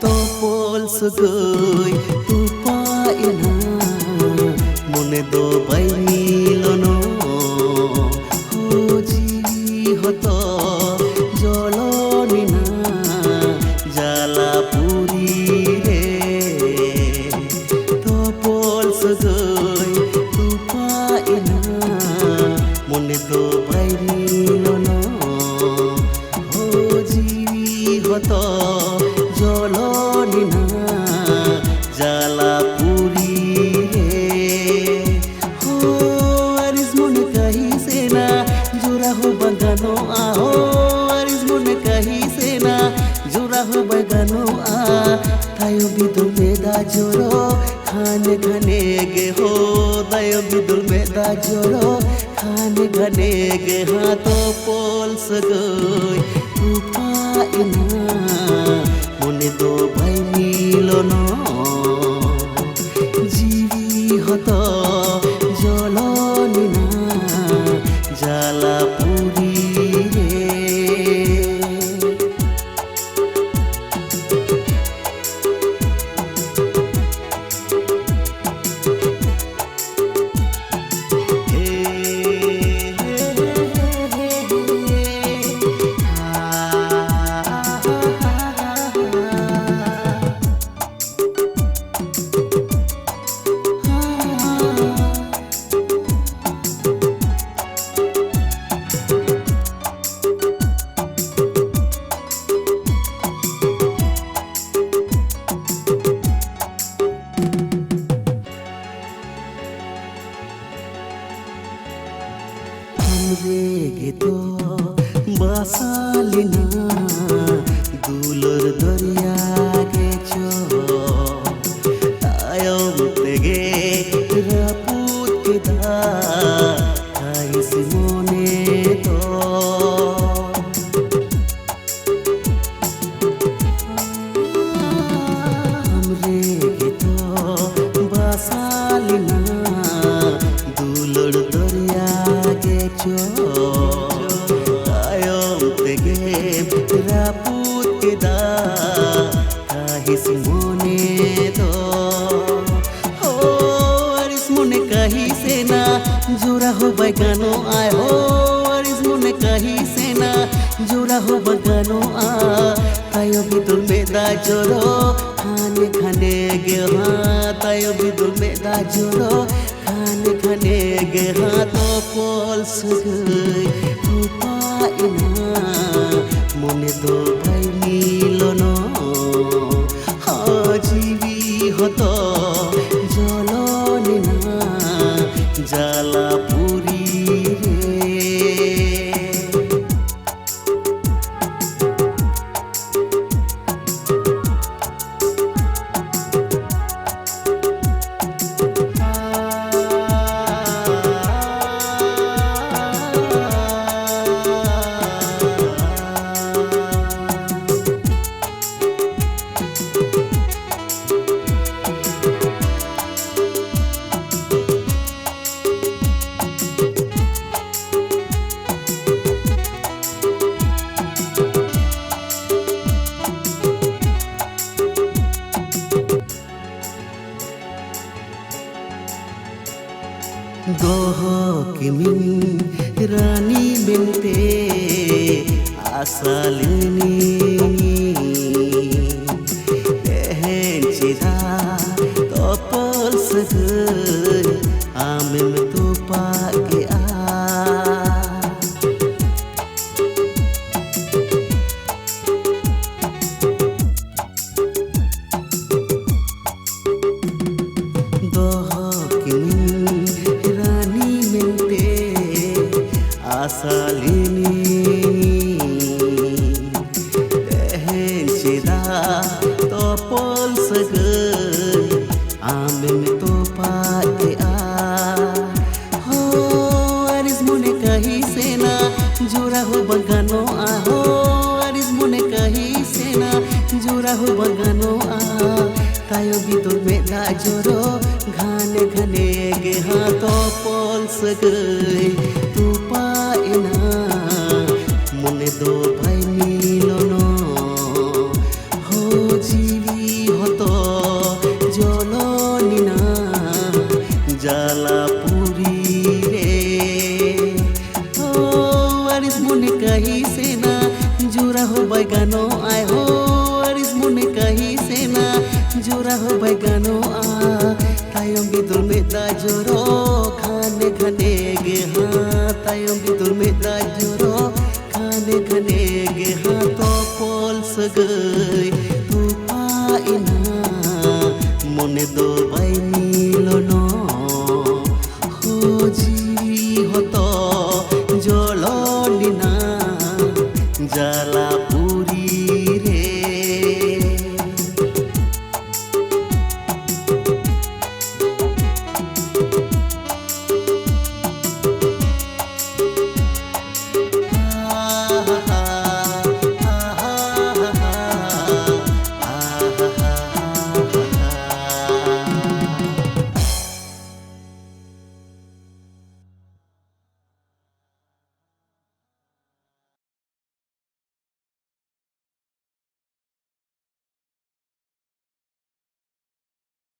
topol sugoi tupaina mone do bailono hoji hoto joloni na jala puri re topol sugoi tupaina mone do bailono hoji hoto joloni na jala puri re ho aris mone kahi sena jura ho bagano aho aris mone kahi sena jura ho bagano a tayo bidul meda joro khane khane ge ho tayo bidul meda joro khane khane ge ha to pol sagoi tupaina mone do bhai milono jivi hoto joloni na jala puri re Geto basalina dulur doriya gecho tayom tege raput kita kai simone to hamre geto basalina dulur doriya gecho raput kita kahi simone to ho aris mone kahi sena jura ho bagano ay ho aris mone kahi sena jura ho bagano a tayo bidul meda joro khane khane ge ha tayo bidul meda joro khane khane ge ha to pol sagai tupaina mone do bhai milono hajivi hoto joloni na jala puri re goho kimin rani bente asalini ehen chira topol sagai amem tupa ke a asalini ehen chira topol sagai amem tupa ke a ho aris mone kahi sena jura ho bagano a ho aris mone kahi sena jura ho bagano a tayo bidul meda joro घाने घने ge ha topol sagai tupaina mone do bhai milono ho jivi ᱦᱟᱨᱟ ᱦᱚᱸ ᱵᱟᱭ ᱜᱟᱱᱚᱜᱼᱟ ᱛᱟᱭᱚᱢ ᱵᱤᱫᱩᱞ ᱢᱮᱫ ᱫᱟᱜ ᱡᱚᱨᱚ ᱜᱷᱟᱱᱮ ᱜᱷᱟᱱᱮ ᱜᱮ ᱛᱟᱭᱚᱢ ᱵᱤᱫᱩᱞ ᱢᱮᱫ ᱫᱟᱜ ᱡᱚᱨᱚ ᱜᱷᱟᱱᱮ ᱜᱷᱟᱱᱮ ᱜᱮ ᱛᱚᱯᱚᱞ ᱥᱟᱹᱜᱟᱹᱭ ᱛᱚᱯᱟᱜ ᱮᱱᱟ ᱢᱚᱱᱮ ᱫᱚ ᱵᱟᱭ ᱢᱤᱞᱚᱱᱟ